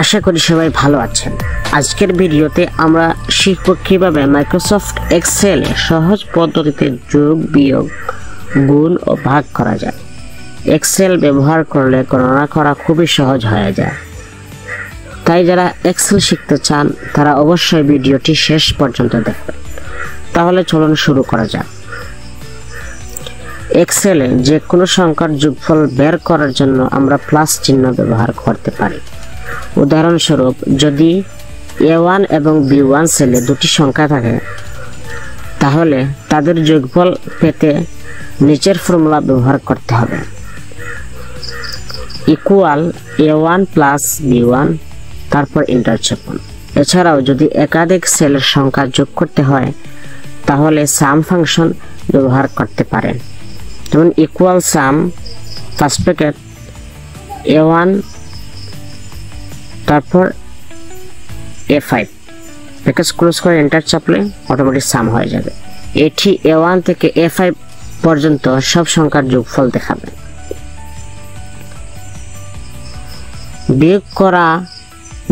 আশা করি সবাই ভালো আছেন। আজকের ভিডিওতে আমরা শিখব কিভাবে মাইক্রোসফট এক্সেল সহজ পদ্ধতিতে যোগ, বিয়োগ, গুণ ও ভাগ করা যায়। এক্সেল ব্যবহার করলে গণনা করা খুবই সহজ হয়ে যায়। তাই যারা এক্সেল শিখতে চান তারা অবশ্যই ভিডিওটি শেষ পর্যন্ত দেখবেন। তাহলে চলুন শুরু করা যাক। এক্সেলে যে কোনো সংখ্যার যোগফল বের করার জন্য আমরা প্লাস চিহ্ন ব্যবহার করতে পারি। উদাহরণস্বরূপ, যদি A1 এবং B1 সেলে দুটি সংখ্যা থাকে তাহলে তাদের যোগফল পেতে নিচের ফর্মুলা ব্যবহার করতে হবে। ইকুয়াল A1 প্লাস B1, তারপর এন্টার চাপুন। এছাড়াও যদি একাধিক সেলের সংখ্যা যোগ করতে হয় তাহলে সাম ফাংশন ব্যবহার করতে পারেন। যেমন ইকুয়াল সাম ফার্স্ট ব্র্যাকেট A1 তারপর A5, ব্র্যাকেট ক্লোজ করে এন্টার চাপলে অটোমেটিক সাম হয়ে যাবে। এটি A1 থেকে A5 পর্যন্ত সব সংখ্যার যোগফল দেখাবে। বিয়োগ করা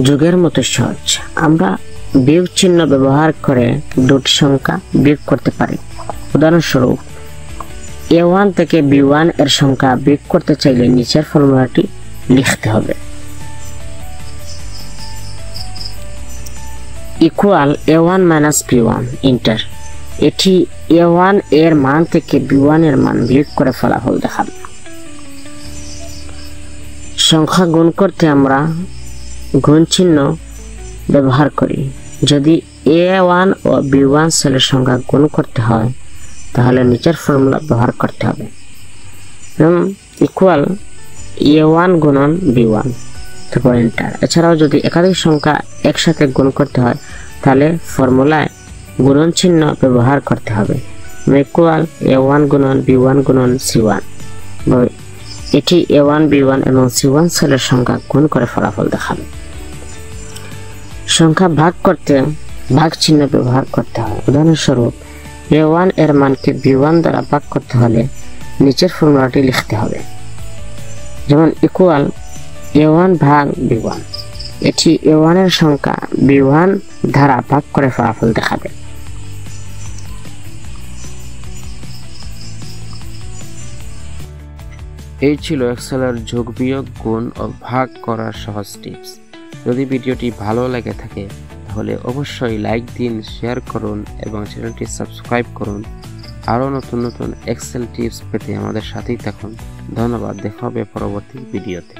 যোগের মতো সহজ। আমরা বিয়োগ চিহ্ন ব্যবহার করে দুটি সংখ্যা বিয়োগ করতে পারি। উদাহরণস্বরূপ, A1 থেকে B1 এর সংখ্যা বিয়োগ করতে চাইলে নিচের ফর্মুলাটি লিখতে হবে। Equal A1 minus B1, enter. এটি A1 এর মান থেকে B1 এর মান বিয়োগ করে ফলাফল দেখাবে। সংখ্যা গুণ করতে আমরা গুণ চিহ্ন ব্যবহার করি। যদি A1 ও B1 সেলের সংখ্যা গুণ করতে হয় তাহলে নিচের ফর্মুলা ব্যবহার করতে হবে। ইকুয়াল A1 গুণন B1, তারপর এন্টার। এছাড়াও যদি একাধিক সংখ্যা একসাথে গুণ করতে হয় তাহলে ফর্মুলায় গুণন চিহ্ন ব্যবহার করতে হবে। ইকুয়াল A1 গুণন B1 গুণন C1। এটি A1, B1 এবং C1 সেলের সংখ্যা গুণ করে ফলাফল দেখাবে। সংখ্যা ভাগ করতে ভাগ চিহ্ন ব্যবহার করতে হয়। উদাহরণস্বরূপ, A1 এর মানকে B1 দ্বারা ভাগ করতে হলে নিচের ফর্মুলাটি লিখতে হবে। যেমন ইকুয়াল A1 ভাগ B1। এটি A1 এর সংখ্যা B1 দ্বারা ভাগ করে ফলাফল দেখাবে। এই ছিল এক্সেলের যোগ, বিয়োগ, গুণ ও ভাগ করার সহজ টিপস। যদি ভিডিওটি ভালো লেগে থাকে তাহলে অবশ্যই লাইক দিন, শেয়ার করুন এবং চ্যানেলটি সাবস্ক্রাইব করুন। আরও নতুন নতুন এক্সেল টিপস পেতে আমাদের সাথেই থাকুন। ধন্যবাদ। দেখা হবে পরবর্তী ভিডিওতে।